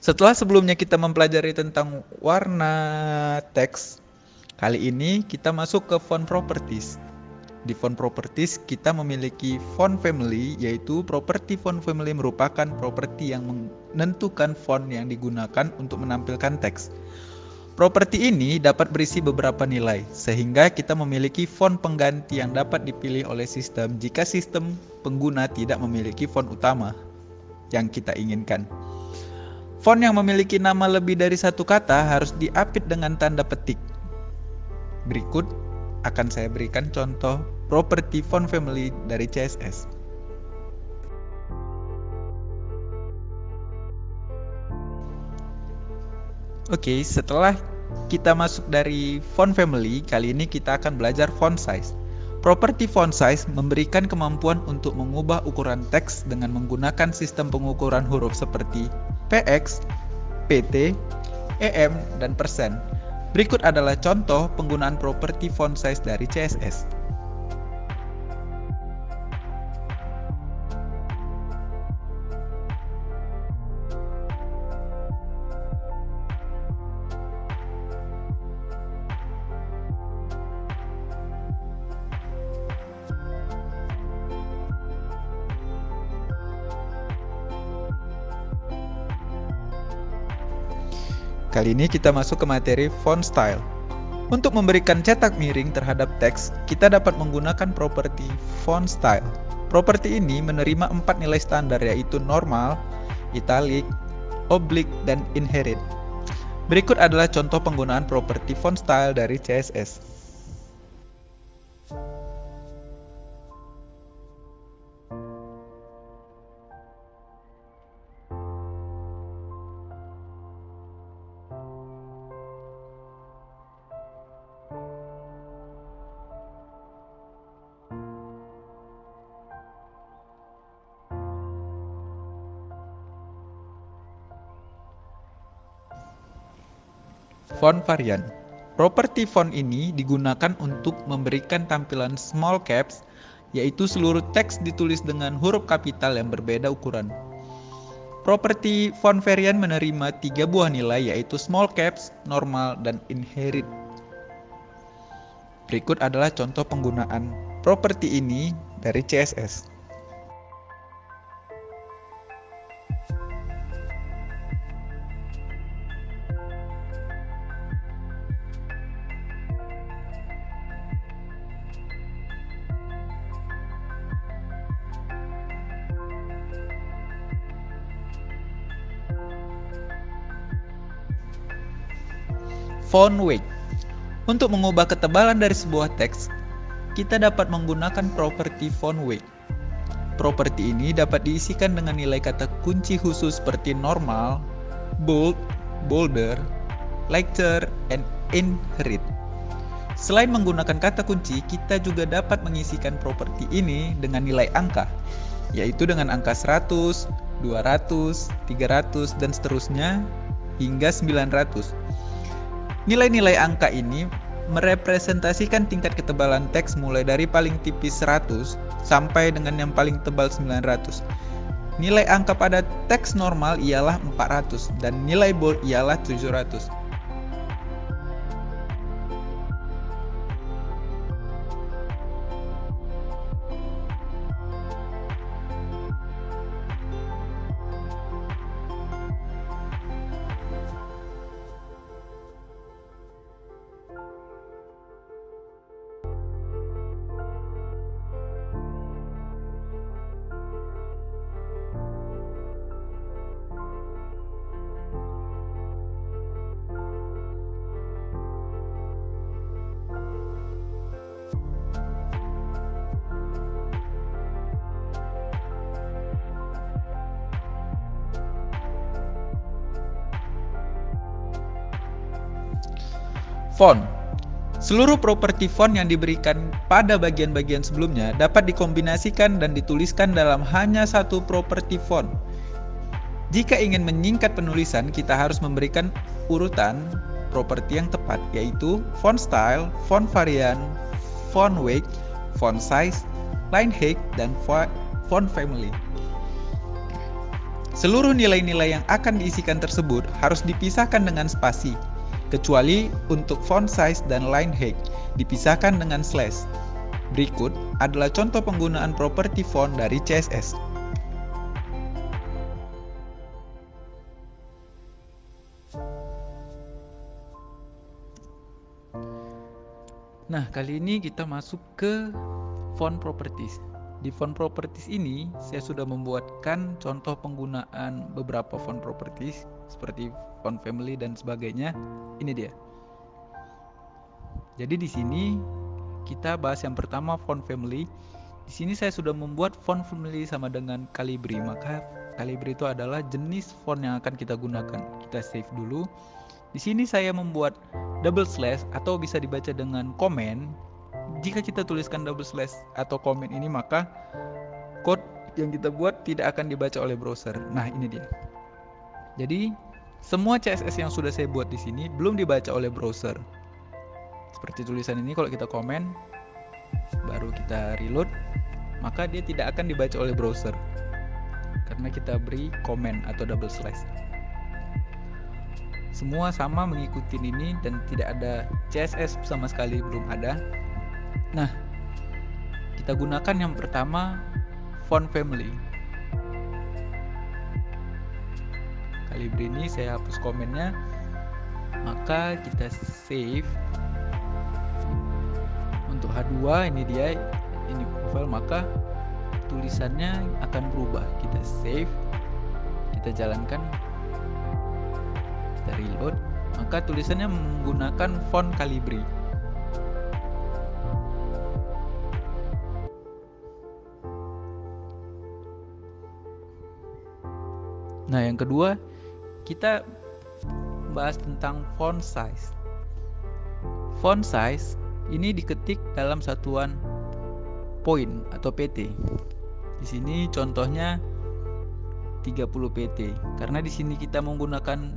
Setelah sebelumnya kita mempelajari tentang warna teks, kali ini kita masuk ke font properties. Di font properties kita memiliki font family, yaitu properti font family merupakan properti yang menentukan font yang digunakan untuk menampilkan teks. Properti ini dapat berisi beberapa nilai, sehingga kita memiliki font pengganti yang dapat dipilih oleh sistem jika sistem pengguna tidak memiliki font utama yang kita inginkan. Font yang memiliki nama lebih dari satu kata harus diapit dengan tanda petik. Berikut akan saya berikan contoh properti font family dari CSS. Oke, setelah kita masuk dari font family, kali ini kita akan belajar font size. Properti font size memberikan kemampuan untuk mengubah ukuran teks dengan menggunakan sistem pengukuran huruf seperti px, pt, em, dan persen. Berikut adalah contoh penggunaan properti font size dari CSS. Kali ini kita masuk ke materi font style. Untuk memberikan cetak miring terhadap teks, kita dapat menggunakan properti font style. Properti ini menerima 4 nilai standar, yaitu normal, italic, oblique, dan inherit. Berikut adalah contoh penggunaan properti font style dari CSS. Font varian. Properti font ini digunakan untuk memberikan tampilan small caps, yaitu seluruh teks ditulis dengan huruf kapital yang berbeda ukuran. Properti font varian menerima 3 buah nilai, yaitu small caps, normal, dan inherit. Berikut adalah contoh penggunaan properti ini dari CSS. Font weight. Untuk mengubah ketebalan dari sebuah teks, kita dapat menggunakan properti font weight. Properti ini dapat diisikan dengan nilai kata kunci khusus seperti normal, bold, bolder, lighter, and inherit. Selain menggunakan kata kunci, kita juga dapat mengisikan properti ini dengan nilai angka, yaitu dengan angka 100, 200, 300, dan seterusnya hingga 900. Nilai-nilai angka ini merepresentasikan tingkat ketebalan teks mulai dari paling tipis 100 sampai dengan yang paling tebal 900. Nilai angka pada teks normal ialah 400 dan nilai bold ialah 700. Font. Seluruh properti font yang diberikan pada bagian-bagian sebelumnya dapat dikombinasikan dan dituliskan dalam hanya satu properti font. Jika ingin menyingkat penulisan, kita harus memberikan urutan properti yang tepat, yaitu font style, font varian, font weight, font size, line height, dan font family. Seluruh nilai-nilai yang akan diisikan tersebut harus dipisahkan dengan spasi, kecuali untuk font size dan line height dipisahkan dengan slash. Berikut adalah contoh penggunaan properti font dari CSS. Nah, kali ini kita masuk ke font properties. Di font properties ini, saya sudah membuatkan contoh penggunaan beberapa font properties seperti font family dan sebagainya. Ini dia. Jadi di sini kita bahas yang pertama font family. Di sini saya sudah membuat font family sama dengan Calibri. Maka Calibri itu adalah jenis font yang akan kita gunakan. Kita save dulu. Di sini saya membuat double slash atau bisa dibaca dengan komen. Jika kita tuliskan double slash atau komen ini, maka code yang kita buat tidak akan dibaca oleh browser. Nah, ini dia. Jadi, semua CSS yang sudah saya buat di sini belum dibaca oleh browser. Seperti tulisan ini, kalau kita komen, baru kita reload, maka dia tidak akan dibaca oleh browser. Karena kita beri komen atau double slash. Semua sama mengikuti ini dan tidak ada CSS sama sekali, belum ada. Nah, kita gunakan yang pertama font family. Calibri ini saya hapus komennya, maka kita save. Untuk H2 ini dia, ini profile, maka tulisannya akan berubah. Kita save, kita jalankan, kita reload, maka tulisannya menggunakan font Calibri. Nah, yang kedua, kita bahas tentang font size. Font size ini diketik dalam satuan point atau pt. Di sini contohnya 30 pt. Karena di sini kita menggunakan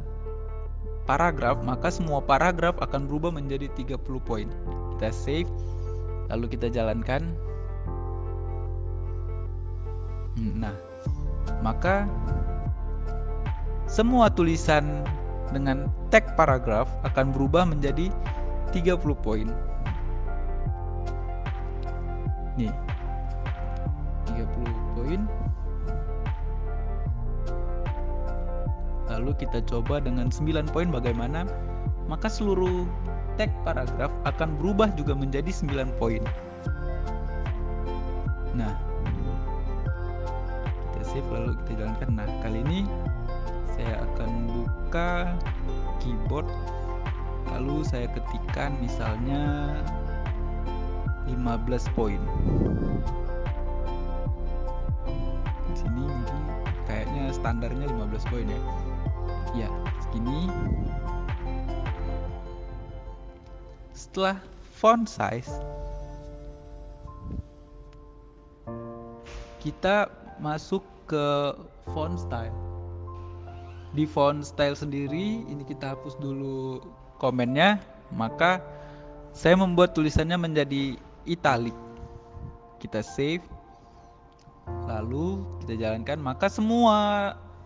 paragraf, maka semua paragraf akan berubah menjadi 30 poin. Kita save, lalu kita jalankan. Nah, maka semua tulisan dengan tag paragraf akan berubah menjadi 30 poin. Nih, 30 poin. Lalu kita coba dengan 9 poin bagaimana? Maka seluruh tag paragraf akan berubah juga menjadi 9 poin. Nah, kita save lalu kita jalankan. Nah, kali ini saya akan buka keyboard, lalu saya ketikkan misalnya 15 poin. Di sini mungkin kayaknya standarnya 15 poin ya. Ya, segini. Setelah font size, kita masuk ke font style. Di font style sendiri, ini kita hapus dulu komennya, maka saya membuat tulisannya menjadi italic. Kita save, lalu kita jalankan, maka semua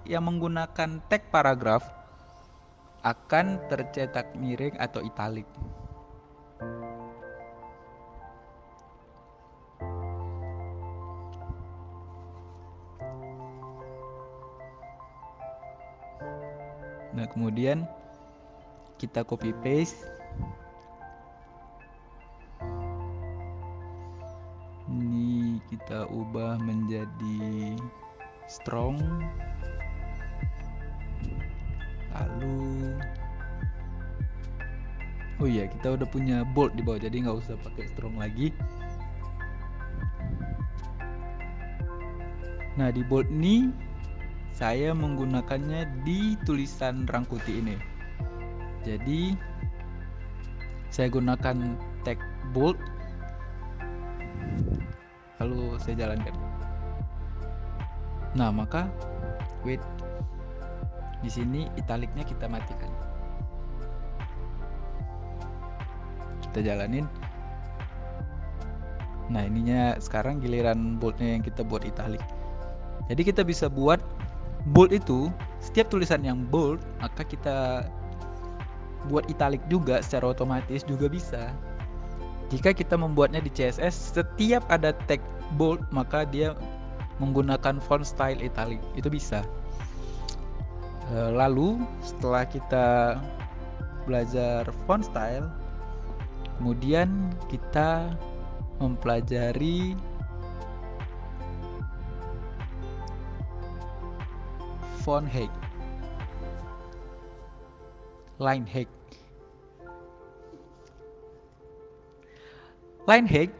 yang menggunakan tag paragraf akan tercetak miring atau italic. Nah, kemudian kita copy paste. Ini kita ubah menjadi strong. Lalu oh iya, kita udah punya bold di bawah, jadi nggak usah pakai strong lagi. Nah, di bold ini saya menggunakannya di tulisan Rangkuti ini. Jadi saya gunakan tag bold, lalu saya jalankan. Nah, maka wait, di sini italicnya kita matikan. Kita jalanin. Nah, ininya sekarang giliran boldnya yang kita buat italic. Jadi kita bisa buat Bold itu, setiap tulisan yang bold, maka kita buat italic juga secara otomatis juga bisa. Jika kita membuatnya di CSS, setiap ada tag bold, maka dia menggunakan font style italic. Itu bisa. Lalu, setelah kita belajar font style, kemudian kita mempelajari font height, line height. Line height,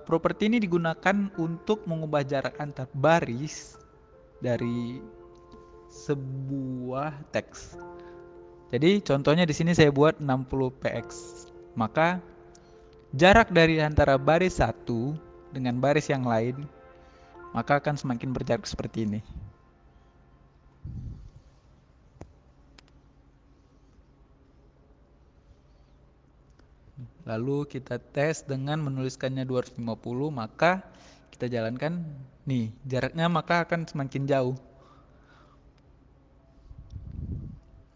properti ini digunakan untuk mengubah jarak antar baris dari sebuah teks. Jadi contohnya di sini saya buat 60 px. Maka jarak dari antara baris satu dengan baris yang lain maka akan semakin berjarak seperti ini. Lalu kita tes dengan menuliskannya 250, maka kita jalankan nih, jaraknya maka akan semakin jauh.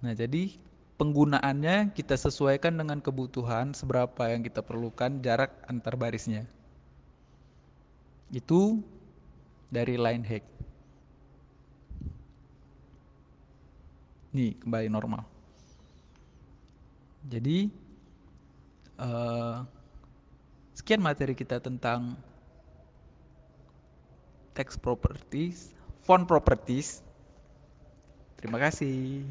Nah, jadi penggunaannya kita sesuaikan dengan kebutuhan seberapa yang kita perlukan jarak antar barisnya. Itu dari line hack. Nih, kembali normal. Jadi sekian materi kita tentang text properties, font properties. Terima kasih.